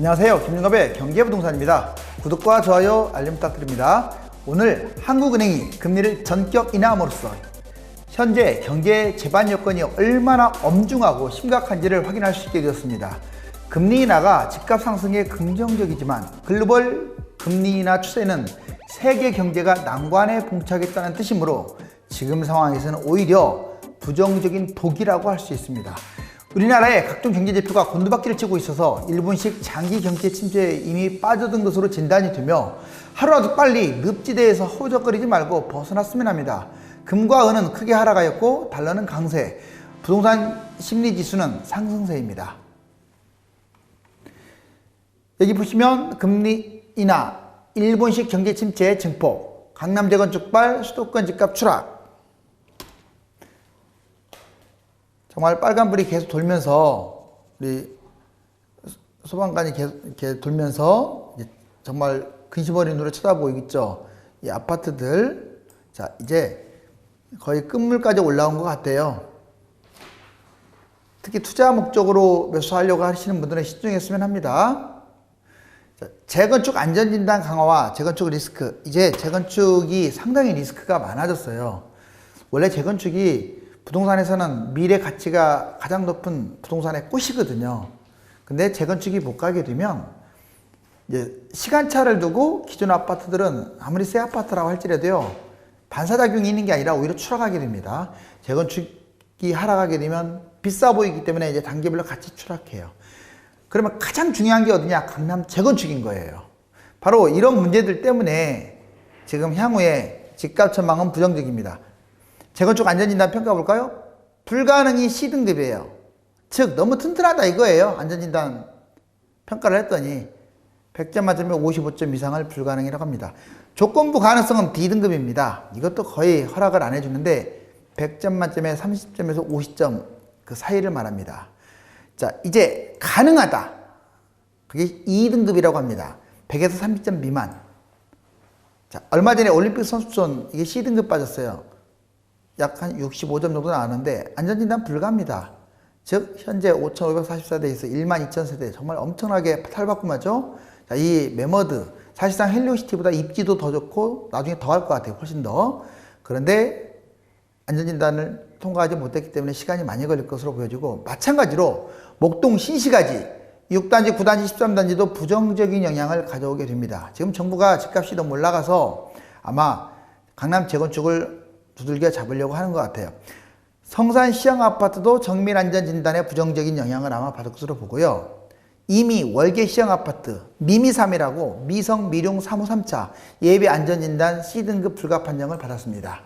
안녕하세요. 김윤갑의 경제부동산입니다. 구독과 좋아요, 알림 부탁드립니다. 오늘 한국은행이 금리를 전격 인하함으로써 현재 경제 재반 여건이 얼마나 엄중하고 심각한지를 확인할 수 있게 되었습니다. 금리 인하가 집값 상승에 긍정적이지만 글로벌 금리 인하 추세는 세계 경제가 난관에 봉착했다는 뜻이므로 지금 상황에서는 오히려 부정적인 독이라고 할 수 있습니다. 우리나라의 각종 경제지표가 곤두박질을 치고 있어서 일본식 장기 경제 침체에 이미 빠져든 것으로 진단이 되며 하루라도 빨리 늪지대에서 허우적거리지 말고 벗어났으면 합니다. 금과 은은 크게 하락하였고 달러는 강세, 부동산 심리지수는 상승세입니다. 여기 보시면 금리 인하, 일본식 경제 침체의 증폭, 강남 재건축발, 수도권 집값 추락. 정말 빨간불이 계속 돌면서 우리 소방관이 계속 이렇게 돌면서 정말 근심 어린 눈으로 쳐다보고 있죠. 이 아파트들, 자 이제 거의 끝물까지 올라온 것 같아요. 특히 투자 목적으로 매수하려고 하시는 분들은 신중했으면 합니다. 자, 재건축 안전진단 강화와 재건축 리스크. 이제 재건축이 상당히 리스크가 많아졌어요. 원래 재건축이 부동산에서는 미래 가치가 가장 높은 부동산의 꽃이거든요. 근데 재건축이 못 가게 되면 이제 시간차를 두고 기존 아파트들은 아무리 새 아파트라고 할지라도요, 반사작용이 있는 게 아니라 오히려 추락하게 됩니다. 재건축이 하락하게 되면 비싸 보이기 때문에 이제 단계별로 같이 추락해요. 그러면 가장 중요한 게 어디냐? 강남 재건축인 거예요. 바로 이런 문제들 때문에 지금 향후에 집값 전망은 부정적입니다. 재건축 안전진단 평가 볼까요? 불가능이 C등급이에요. 즉 너무 튼튼하다 이거예요. 안전진단 평가를 했더니 100점 만점에 55점 이상을 불가능이라고 합니다. 조건부 가능성은 D등급입니다. 이것도 거의 허락을 안 해주는데 100점 만점에 30점에서 50점 그 사이를 말합니다. 자, 이제 가능하다. 그게 2등급이라고 합니다. 100에서 30점 미만. 자, 얼마 전에 올림픽 선수촌 이게 C등급 빠졌어요. 약 한 65점 정도 나왔는데 안전진단 불가합니다. 즉 현재 5,544대에서 12,000세대 정말 엄청나게 탈바꿈하죠. 자, 이 매머드 사실상 헬리오시티보다 입지도 더 좋고 나중에 더 할 것 같아요. 훨씬 더. 그런데 안전진단을 통과하지 못했기 때문에 시간이 많이 걸릴 것으로 보여지고, 마찬가지로 목동 신시가지 6단지, 9단지, 13단지도 부정적인 영향을 가져오게 됩니다. 지금 정부가 집값이 너무 올라가서 아마 강남 재건축을 두들겨 잡으려고 하는 것 같아요. 성산 시형 아파트도 정밀 안전진단에 부정적인 영향을 아마 받을 것으로 보고요. 이미 월계 시형 아파트 미미3이라고 미성 미룡 3호 3차 예비 안전진단 C등급 불가 판정을 받았습니다.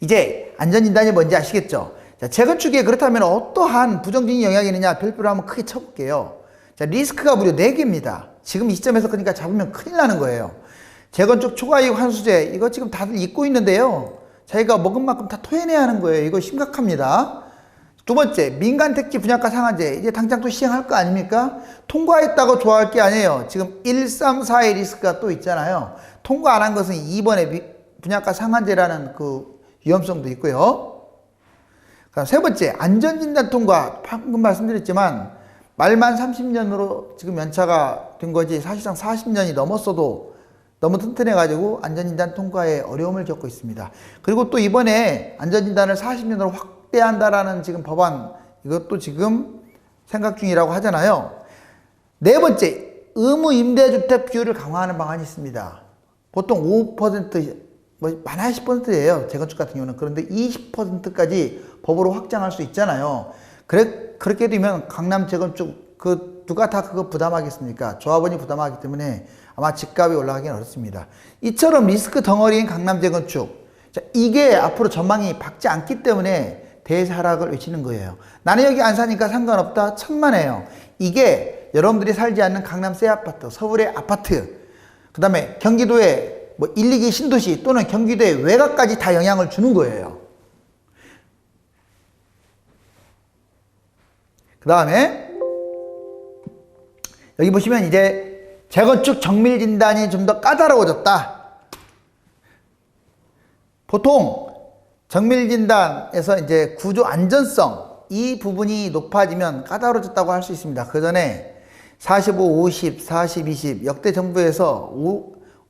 이제 안전진단이 뭔지 아시겠죠? 자, 재건축에 그렇다면 어떠한 부정적인 영향이 있느냐 별표로 한번 크게 쳐볼게요. 자, 리스크가 무려 4개입니다. 지금 이 시점에서 그러니까 잡으면 큰일 나는 거예요. 재건축 초과이익 환수제 이거 지금 다들 잊고 있는데요. 자기가 먹은 만큼 다 토해내야 하는 거예요. 이거 심각합니다. 두 번째, 민간택지 분양가 상한제. 이제 당장 또 시행할 거 아닙니까? 통과했다고 좋아할 게 아니에요. 지금 1, 3, 4의 리스크가 또 있잖아요. 통과 안 한 것은 이번에 분양가 상한제라는 그 위험성도 있고요. 그다음 세 번째, 안전진단 통과. 방금 말씀드렸지만 말만 30년으로 지금 연차가 된 거지 사실상 40년이 넘었어도 너무 튼튼해가지고 안전진단 통과에 어려움을 겪고 있습니다. 그리고 또 이번에 안전진단을 40년으로 확대한다라는 지금 법안, 이것도 지금 생각 중이라고 하잖아요. 네 번째, 의무 임대주택 비율을 강화하는 방안이 있습니다. 보통 5%, 많아야 10%예요. 재건축 같은 경우는. 그런데 20%까지 법으로 확장할 수 있잖아요. 그렇게 되면 강남 재건축, 누가 다 그거 부담하겠습니까? 조합원이 부담하기 때문에 아마 집값이 올라가기는 어렵습니다. 이처럼 리스크 덩어리인 강남 재건축. 자, 이게 앞으로 전망이 밝지 않기 때문에 대하락을 외치는 거예요. 나는 여기 안 사니까 상관없다. 천만에요. 이게 여러분들이 살지 않는 강남 새 아파트, 서울의 아파트, 그 다음에 경기도의 1, 2기 신도시 또는 경기도의 외곽까지 다 영향을 주는 거예요. 그 다음에 여기 보시면 이제 재건축 정밀 진단이 좀 더 까다로워졌다. 보통 정밀 진단에서 이제 구조 안전성 이 부분이 높아지면 까다로워졌다고 할 수 있습니다. 그 전에 45, 50, 40, 20 역대 정부에서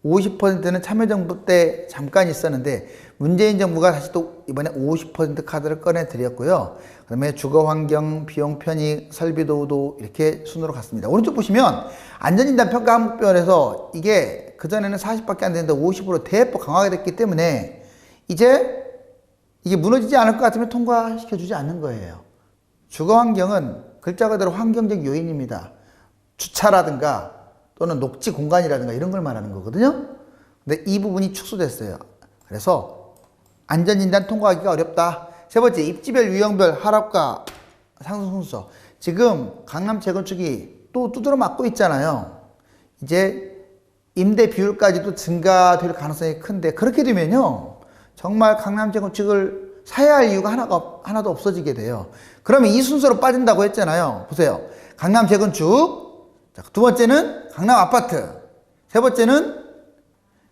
50%는 참여정부 때 잠깐 있었는데 문재인 정부가 다시 또 이번에 50% 카드를 꺼내드렸고요. 그 다음에 주거환경, 비용 편익, 설비도도 이렇게 순으로 갔습니다. 오른쪽 보시면 안전진단 평가 항목별에서 이게 그전에는 40밖에 안 되는데 50으로 대폭 강화가 됐기 때문에 이제 이게 무너지지 않을 것 같으면 통과시켜주지 않는 거예요. 주거환경은 글자 그대로 환경적 요인입니다. 주차라든가 또는 녹지 공간이라든가 이런 걸 말하는 거거든요. 근데 이 부분이 축소됐어요. 그래서 안전진단 통과하기가 어렵다. 세 번째, 입지별 유형별 하락과 상승 순서. 지금 강남 재건축이 또 두드러 맞고 있잖아요. 이제 임대 비율까지도 증가될 가능성이 큰데 그렇게 되면요 정말 강남 재건축을 사야 할 이유가 하나도 없어지게 돼요. 그러면 이 순서로 빠진다고 했잖아요. 보세요. 강남 재건축, 자, 두 번째는 강남 아파트, 세 번째는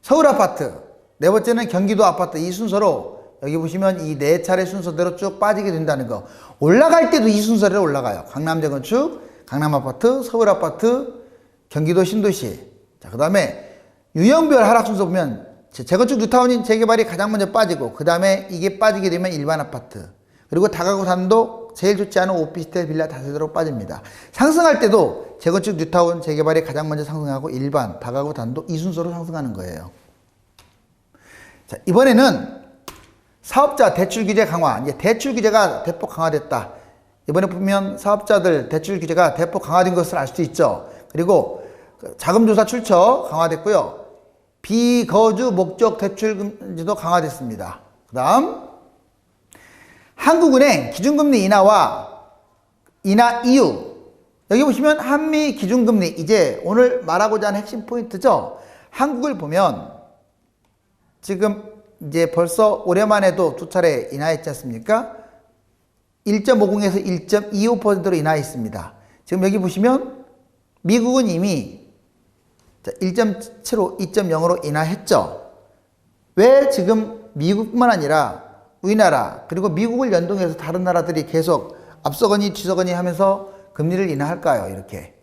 서울 아파트, 네 번째는 경기도 아파트. 이 순서로 여기 보시면 이 네 차례 순서대로 쭉 빠지게 된다는 거. 올라갈 때도 이 순서대로 올라가요. 강남 재건축, 강남 아파트, 서울 아파트, 경기도 신도시. 자, 그 다음에 유형별 하락 순서 보면 재건축 뉴타운인 재개발이 가장 먼저 빠지고 그 다음에 이게 빠지게 되면 일반 아파트, 그리고 다가구 단독 제일 좋지 않은 오피스텔 빌라 다세대로 빠집니다. 상승할 때도 재건축 뉴타운 재개발이 가장 먼저 상승하고 일반 다가구 단독 이 순서로 상승하는 거예요. 자, 이번에는 사업자 대출 규제 강화. 이제 대출 규제가 대폭 강화됐다. 이번에 보면 사업자들 대출 규제가 대폭 강화된 것을 알 수 있죠. 그리고 자금조사 출처 강화됐고요. 비거주 목적 대출 금지도 강화됐습니다. 그 다음 한국은행 기준금리 인하 이유. 여기 보시면 한미 기준금리, 이제 오늘 말하고자 하는 핵심 포인트죠. 한국을 보면 지금 이제 벌써 올해만 해도 두 차례 인하했지 않습니까? 1.50에서 1.25%로 인하했습니다. 지금 여기 보시면 미국은 이미 1.75, 2.0으로 인하했죠. 왜 지금 미국뿐만 아니라 우리나라 그리고 미국을 연동해서 다른 나라들이 계속 앞서거니 뒤서거니 하면서 금리를 인하할까요? 이렇게.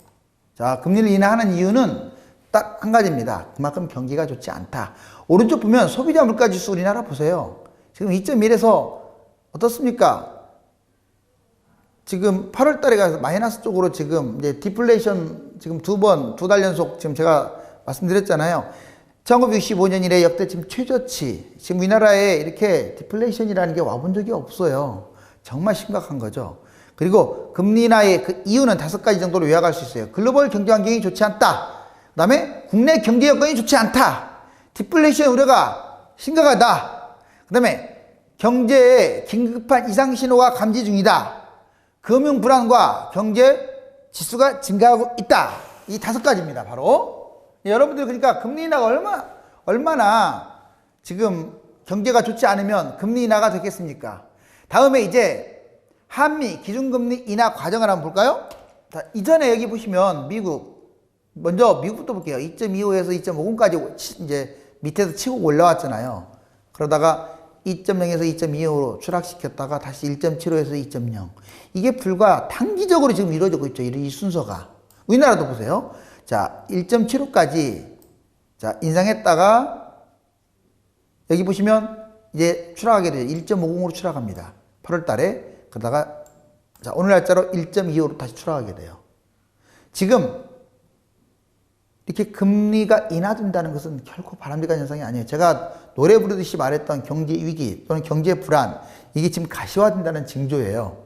자, 금리를 인하하는 이유는 딱 한 가지입니다. 그만큼 경기가 좋지 않다. 오른쪽 보면 소비자 물가지수 우리나라 보세요. 지금 2.1에서 어떻습니까? 지금 8월 달에 가서 마이너스 쪽으로 지금 이제 디플레이션 지금 두 달 연속 지금 제가 말씀드렸잖아요. 1965년 이래 역대 지금 최저치. 지금 우리나라에 이렇게 디플레이션이라는 게 와본 적이 없어요. 정말 심각한 거죠. 그리고 금리 인하의 그 이유는 5가지 정도로 요약할 수 있어요. 글로벌 경제 환경이 좋지 않다. 그 다음에 국내 경제 여건이 좋지 않다. 디플레이션 우려가 심각하다. 그 다음에 경제에 긴급한 이상 신호가 감지 중이다. 금융 불안과 경제 지수가 증가하고 있다. 이 5가지입니다. 바로. 여러분들 그러니까 금리 인하가 얼마나 지금 경제가 좋지 않으면 금리 인하가 되겠습니까? 다음에 이제 한미 기준금리 인하 과정을 한번 볼까요? 자, 이전에 여기 보시면 먼저 미국부터 볼게요. 2.25에서 2.50까지 이제 밑에서 치고 올라왔잖아요. 그러다가 2.0에서 2.25로 추락시켰다가 다시 1.75에서 2.0. 이게 불과 단기적으로 지금 이루어지고 있죠. 이 순서가. 우리나라도 보세요. 자, 1.75까지 자, 인상했다가 여기 보시면 이제 추락하게 돼요. 1.50으로 추락합니다. 8월 달에. 그러다가 자, 오늘 날짜로 1.25로 다시 추락하게 돼요. 지금 이렇게 금리가 인하된다는 것은 결코 바람직한 현상이 아니에요. 제가 노래 부르듯이 말했던 경제 위기 또는 경제 불안, 이게 지금 가시화된다는 징조예요.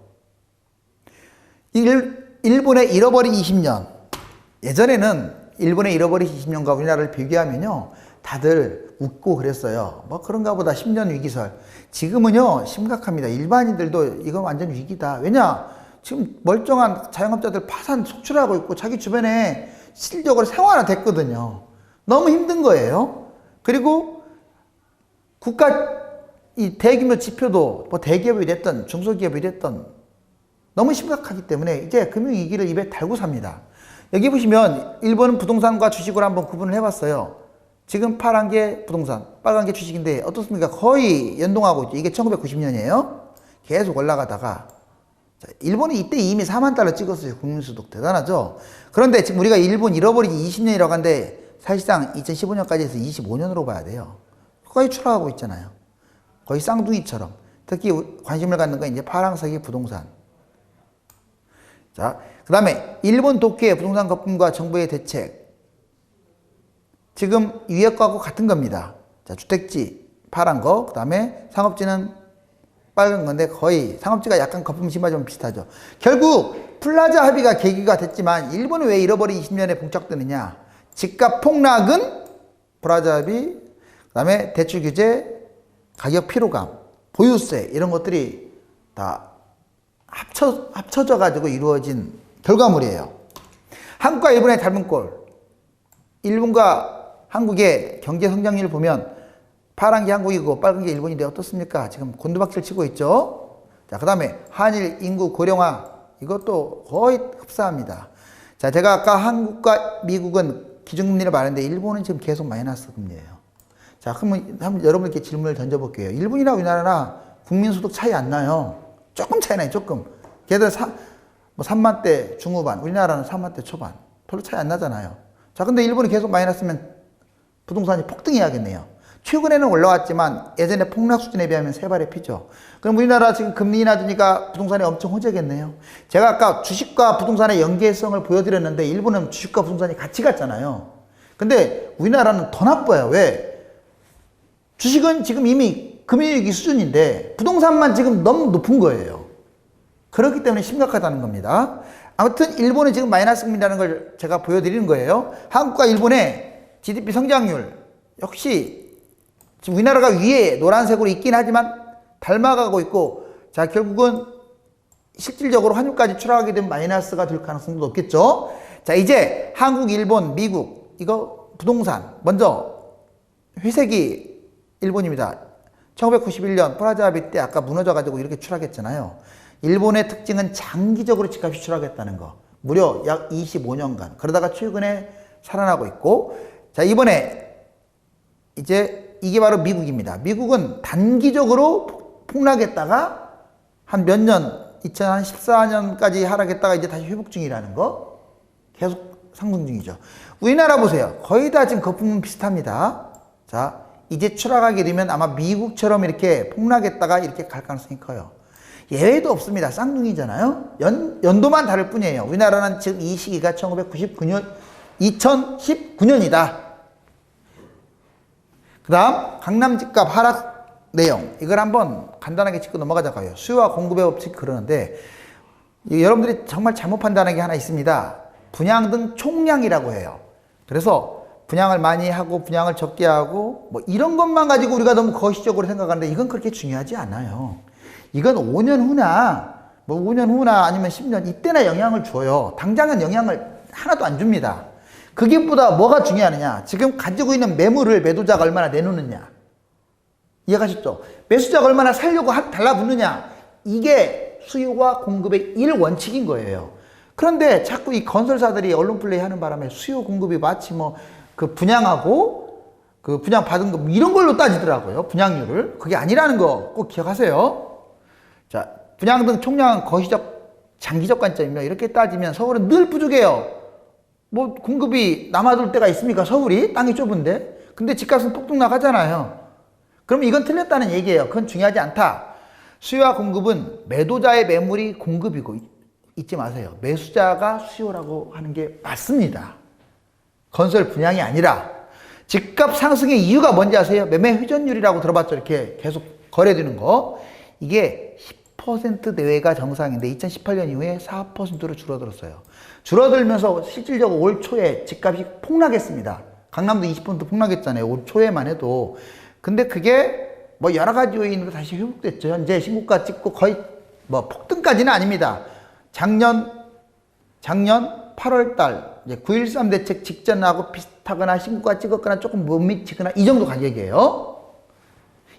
일본의 잃어버린 20년. 예전에는 일본의 잃어버린 20년과 우리나라를 비교하면요, 다들 웃고 그랬어요. 뭐 그런가 보다 10년 위기설. 지금은요, 심각합니다. 일반인들도 이건 완전 위기다. 왜냐? 지금 멀쩡한 자영업자들 파산 속출하고 있고 자기 주변에 실질적으로 생활화됐거든요. 너무 힘든 거예요. 그리고 국가 이 대규모 지표도 뭐 대기업이 됐던 중소기업이 됐던 너무 심각하기 때문에 이제 금융위기를 입에 달고 삽니다. 여기 보시면 일본은 부동산과 주식을 한번 구분을 해봤어요. 지금 파란 게 부동산, 빨간 게 주식인데 어떻습니까? 거의 연동하고 있죠. 이게 1990년이에요. 계속 올라가다가 자, 일본이 이때 이미 4만 달러 찍었어요. 국민소득 대단하죠. 그런데 지금 우리가 일본 잃어버린 지 20년이라고 하는데 사실상 2015년까지 해서 25년으로 봐야 돼요. 거의 추락하고 있잖아요. 거의 쌍둥이처럼. 특히 관심을 갖는 건 이제 파란색의 부동산. 자, 그 다음에 일본 도쿄의 부동산 거품과 정부의 대책. 지금 위에 거하고 같은 겁니다. 자, 주택지 파란 거, 그 다음에 상업지는 빨간 건데 거의 상업지가 약간 거품 심하지만 비슷하죠. 결국 플라자 합의가 계기가 됐지만 일본은 왜 잃어버린 20년에 봉착되느냐. 집값 폭락은 플라자 합의, 그 다음에 대출 규제, 가격 피로감, 보유세 이런 것들이 다 합쳐져 가지고 이루어진 결과물이에요. 한국과 일본의 닮은 꼴. 일본과 한국의 경제 성장률을 보면 파란 게 한국이고 빨간 게 일본인데 어떻습니까? 지금 곤두박질 치고 있죠. 자, 그 다음에 한일 인구 고령화 이것도 거의 흡사합니다. 자, 제가 아까 한국과 미국은 기준금리를 말했는데 일본은 지금 계속 마이너스 금리예요. 자, 그러면 한번 여러분께 질문을 던져볼게요. 일본이나 우리나라나 국민소득 차이 안 나요. 조금 차이 나요, 조금. 걔들 3만 대 중후반, 우리나라는 3만 대 초반. 별로 차이 안 나잖아요. 자, 근데 일본이 계속 마이너스면 부동산이 폭등해야겠네요. 최근에는 올라왔지만 예전에 폭락 수준에 비하면 세 발의 피죠. 그럼 우리나라 지금 금리 인하되니까 부동산이 엄청 호재겠네요. 제가 아까 주식과 부동산의 연계성을 보여드렸는데 일본은 주식과 부동산이 같이 갔잖아요. 근데 우리나라는 더 나빠요. 왜? 주식은 지금 이미 금융위기 수준인데 부동산만 지금 너무 높은 거예요. 그렇기 때문에 심각하다는 겁니다. 아무튼 일본은 지금 마이너스 금리라는 걸 제가 보여드리는 거예요. 한국과 일본의 GDP 성장률 역시 지금 우리나라가 위에 노란색으로 있긴 하지만 닮아가고 있고, 자, 결국은 실질적으로 환율까지 추락하게 되면 마이너스가 될 가능성도 높겠죠. 자, 이제 한국, 일본, 미국 이거 부동산 먼저 회색이 일본입니다. 1991년 플라자 합의 때 아까 무너져가지고 이렇게 추락했잖아요. 일본의 특징은 장기적으로 집값이 추락했다는 거. 무려 약 25년간. 그러다가 최근에 살아나고 있고, 자, 이번에 이제 이게 바로 미국입니다. 미국은 단기적으로 폭락했다가 한 몇 년, 2014년까지 하락했다가 이제 다시 회복 중이라는 거. 계속 상승 중이죠. 우리나라 보세요. 거의 다 지금 거품은 비슷합니다. 자, 이제 추락하게 되면 아마 미국처럼 이렇게 폭락했다가 이렇게 갈 가능성이 커요. 예외도 없습니다. 쌍둥이잖아요. 연도만 다를 뿐이에요. 우리나라는 지금 이 시기가 2019년이다. 그 다음 강남 집값 하락 내용 이걸 한번 간단하게 짚고 넘어가자고요. 수요와 공급의 법칙 그러는데 여러분들이 정말 잘못 판단한 게 하나 있습니다. 분양 등 총량이라고 해요. 그래서 분양을 많이 하고 분양을 적게 하고 뭐 이런 것만 가지고 우리가 너무 거시적으로 생각하는데 이건 그렇게 중요하지 않아요. 이건 5년 후나 뭐 5년 후나 아니면 10년 이때나 영향을 줘요. 당장은 영향을 하나도 안 줍니다. 그게보다 뭐가 중요하느냐. 지금 가지고 있는 매물을 매도자가 얼마나 내놓느냐. 이해가셨죠? 매수자가 얼마나 살려고 달라붙느냐. 이게 수요와 공급의 1원칙인 거예요. 그런데 자꾸 이 건설사들이 언론 플레이 하는 바람에 수요 공급이 마치 뭐 그 분양하고 그 분양 받은 거 이런 걸로 따지더라고요. 분양률을. 그게 아니라는 거 꼭 기억하세요. 자, 분양 등 총량은 거시적, 장기적 관점입니다. 이렇게 따지면 서울은 늘 부족해요. 뭐 공급이 남아돌 때가 있습니까? 서울이 땅이 좁은데. 근데 집값은 뚝뚝 나가잖아요. 그럼 이건 틀렸다는 얘기예요. 그건 중요하지 않다. 수요와 공급은 매도자의 매물이 공급이고 잊지 마세요. 매수자가 수요라고 하는 게 맞습니다. 건설 분양이 아니라. 집값 상승의 이유가 뭔지 아세요? 매매 회전율이라고 들어봤죠? 이렇게 계속 거래되는 거. 이게 10% 내외가 정상인데 2018년 이후에 4%로 줄어들었어요. 줄어들면서 실질적으로 올 초에 집값이 폭락했습니다. 강남도 20% 폭락했잖아요. 올 초에만 해도. 근데 그게 뭐 여러 가지 요인으로 다시 회복됐죠. 현재 신고가 찍고 거의 뭐 폭등까지는 아닙니다. 작년 8월 달 이제 9.13 대책 직전하고 비슷하거나 신고가 찍었거나 조금 못 미치거나 이 정도 가격이에요.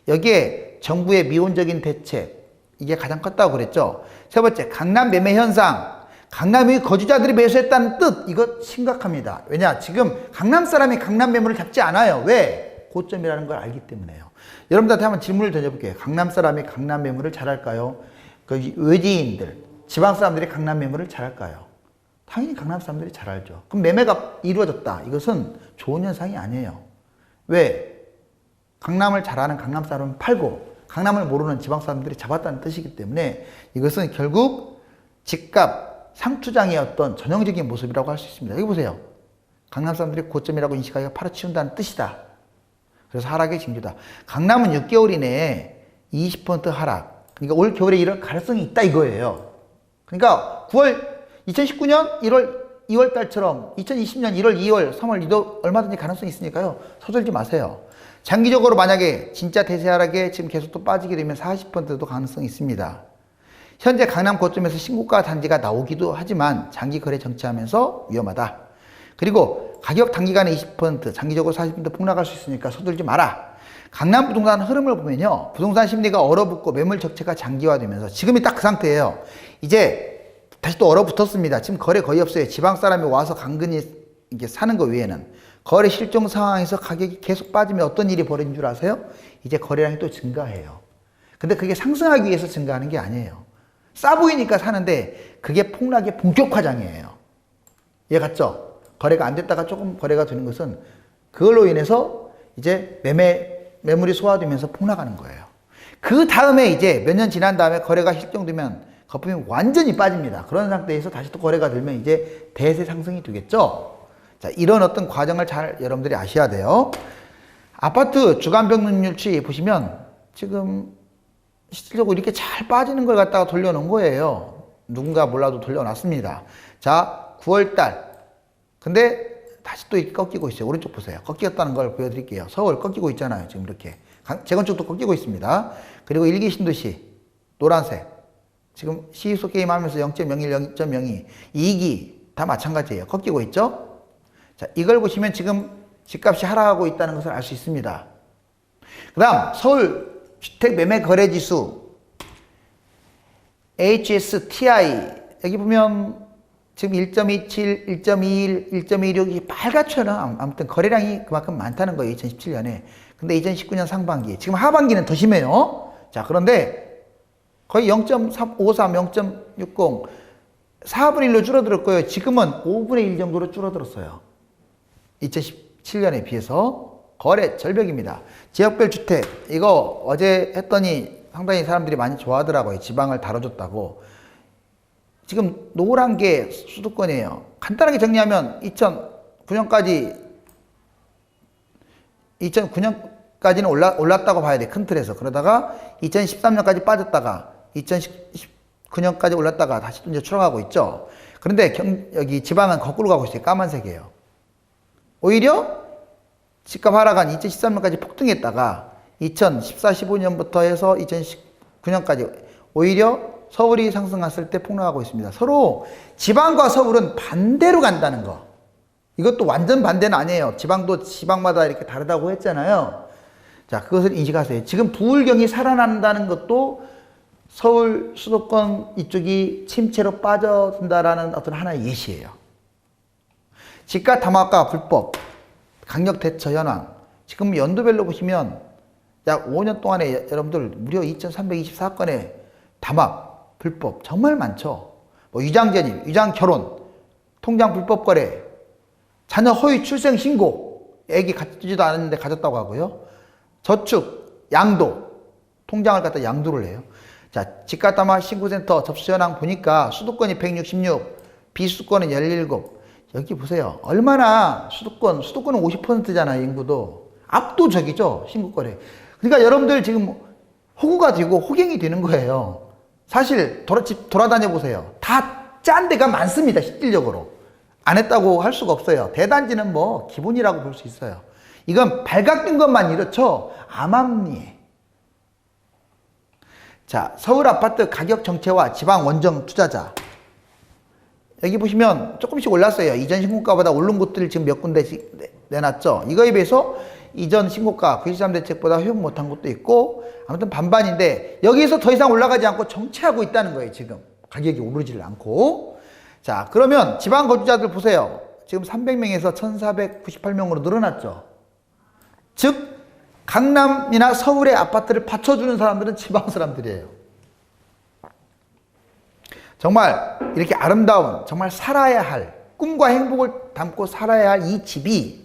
여기에 정부의 미온적인 대책 이게 가장 컸다고 그랬죠. 세 번째, 강남 매매 현상. 강남의 거주자들이 매수했다는 뜻. 이거 심각합니다. 왜냐? 지금 강남 사람이 강남 매물을 잡지 않아요. 왜? 고점이라는 걸 알기 때문에요. 여러분들한테 한번 질문을 던져볼게요. 강남 사람이 강남 매물을 잘할까요? 그 외지인들, 지방 사람들이 강남 매물을 잘 할까요? 당연히 강남 사람들이 잘 알죠. 그럼 매매가 이루어졌다. 이것은 좋은 현상이 아니에요. 왜? 강남을 잘하는 강남 사람은 팔고 강남을 모르는 지방 사람들이 잡았다는 뜻이기 때문에 이것은 결국 집값 상투장의 어떤 전형적인 모습이라고 할 수 있습니다. 여기 보세요. 강남 사람들이 고점이라고 인식하기가 팔아치운다는 뜻이다. 그래서 하락의 징조다. 강남은 6개월 이내에 20% 하락. 그러니까 올 겨울에 이럴 가능성이 있다 이거예요. 그러니까 2019년 1월, 2월 달처럼 2020년 1월, 2월, 3월, 2월 얼마든지 가능성이 있으니까요. 서둘지 마세요. 장기적으로 만약에 진짜 대세 하락에 지금 계속 또 빠지게 되면 40%도 가능성이 있습니다. 현재 강남 고점에서 신고가 단지가 나오기도 하지만 장기 거래 정체하면서 위험하다. 그리고 가격 단기간에 20%, 장기적으로 40% 폭락할 수 있으니까 서둘지 마라. 강남 부동산 흐름을 보면요. 부동산 심리가 얼어붙고 매물 적체가 장기화되면서 지금이 딱 그 상태예요. 이제 다시 또 얼어붙었습니다. 지금 거래 거의 없어요. 지방 사람이 와서 간근히 이게 사는 거 외에는. 거래 실종 상황에서 가격이 계속 빠지면 어떤 일이 벌어진 줄 아세요? 이제 거래량이 또 증가해요. 근데 그게 상승하기 위해서 증가하는 게 아니에요. 싸 보이니까 사는데 그게 폭락의 본격화장이에요. 이해 갔죠? 거래가 안 됐다가 조금 거래가 되는 것은 그걸로 인해서 이제 매물이 소화되면서 폭락하는 거예요. 그 다음에 이제 몇 년 지난 다음에 거래가 실종되면 거품이 완전히 빠집니다. 그런 상태에서 다시 또 거래가 되면 이제 대세 상승이 되겠죠? 자, 이런 어떤 과정을 잘 여러분들이 아셔야 돼요. 아파트 주간 평균 추이 보시면 지금 실질적으로 이렇게 잘 빠지는 걸 갖다가 돌려놓은 거예요. 누군가 몰라도 돌려놨습니다. 자, 9월달. 근데 다시 또 이렇게 꺾이고 있어요. 오른쪽 보세요. 꺾였다는 걸 보여드릴게요. 서울 꺾이고 있잖아요. 지금 이렇게. 재건축도 꺾이고 있습니다. 그리고 1기 신도시. 노란색. 지금 시소 게임 하면서 0.01, 0.02. 2기. 다 마찬가지예요. 꺾이고 있죠? 자, 이걸 보시면 지금 집값이 하락하고 있다는 것을 알 수 있습니다. 그 다음, 서울 주택매매거래지수 HSTI 여기 보면 지금 1.27, 1.21, 1.16이 빨갛잖아. 아무튼 거래량이 그만큼 많다는 거예요. 2017년에. 근데 2019년 상반기 지금 하반기는 더 심해요. 자, 그런데 거의 0.53, 0.60 4분의 1로 줄어들 거예요. 지금은 5분의 1 정도로 줄어들었어요. 2017년에 비해서 거래 절벽입니다. 지역별 주택 이거 어제 했더니 상당히 사람들이 많이 좋아하더라고요. 지방을 다뤄줬다고. 지금 노란 게 수도권이에요. 간단하게 정리하면 2009년까지는 올랐다고 봐야 돼. 큰 틀에서. 그러다가 2013년까지 빠졌다가 2019년까지 올랐다가 다시 또 이제 추락하고 있죠. 그런데 여기 지방은 거꾸로 가고 있어요. 까만색이에요. 오히려 집값 하락한 2013년까지 폭등했다가 2014, 15년부터 해서 2019년까지 오히려 서울이 상승했을 때 폭락하고 있습니다. 서로 지방과 서울은 반대로 간다는 거. 이것도 완전 반대는 아니에요. 지방도 지방마다 이렇게 다르다고 했잖아요. 자, 그것을 인식하세요. 지금 부울경이 살아난다는 것도 서울 수도권 이쪽이 침체로 빠져든다라는 어떤 하나의 예시예요. 집값 담합과 불법, 강력 대처 현황. 지금 연도별로 보시면 약 5년 동안에 여러분들 무려 2,324건의 담합, 불법 정말 많죠. 뭐 위장전입, 위장결혼, 통장 불법 거래, 자녀 허위 출생 신고, 애기 갖지도 않았는데 가졌다고 하고요. 저축, 양도, 통장을 갖다 양도를 해요. 자, 집값 담합 신고센터 접수 현황 보니까 수도권이 166, 비수도권은 17. 여기 보세요. 얼마나 수도권은 50%잖아요, 인구도. 압도적이죠, 신고거래. 그러니까 여러분들 지금 호구가 되고 호갱이 되는 거예요. 사실 돌아다녀 보세요. 다 짠 데가 많습니다, 실질적으로. 안 했다고 할 수가 없어요. 대단지는 뭐 기본이라고 볼 수 있어요. 이건 발각된 것만 이렇죠. 암암리에. 자, 서울 아파트 가격 정체와 지방 원정 투자자. 여기 보시면 조금씩 올랐어요. 이전 신고가보다 오른 곳들 지금 몇 군데씩 내놨죠. 이거에 비해서 이전 신고가 93 대책보다 회복 못한 곳도 있고 아무튼 반반인데 여기에서 더 이상 올라가지 않고 정체하고 있다는 거예요. 지금 가격이 오르지를 않고. 자, 그러면 지방 거주자들 보세요. 지금 300명에서 1498명으로 늘어났죠. 즉 강남이나 서울의 아파트를 받쳐주는 사람들은 지방 사람들이에요. 정말 이렇게 아름다운, 정말 살아야 할, 꿈과 행복을 담고 살아야 할 이 집이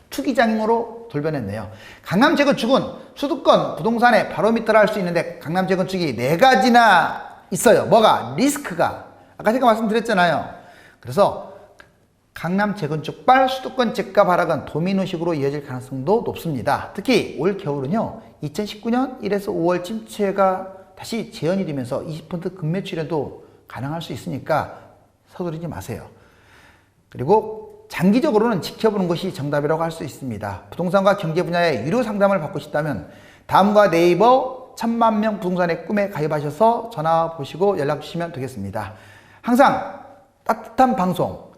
투기장으로 돌변했네요. 강남 재건축은 수도권 부동산의 바로미터라 할 수 있는데 강남 재건축이 4가지나 있어요. 뭐가? 리스크가. 아까 제가 말씀드렸잖아요. 그래서 강남 재건축발 수도권 집값 하락은 도미노식으로 이어질 가능성도 높습니다. 특히 올 겨울은요, 2019년 1에서 5월 침체가 다시 재현이 되면서 20% 급매출에도 가능할 수 있으니까 서두르지 마세요. 그리고 장기적으로는 지켜보는 것이 정답이라고 할 수 있습니다. 부동산과 경제 분야의 유료 상담을 받고 싶다면 다음과 네이버 1000만 명 부동산의 꿈에 가입하셔서 전화 보시고 연락 주시면 되겠습니다. 항상 따뜻한 방송,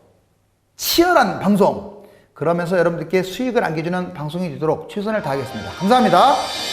치열한 방송, 그러면서 여러분들께 수익을 안겨주는 방송이 되도록 최선을 다하겠습니다. 감사합니다.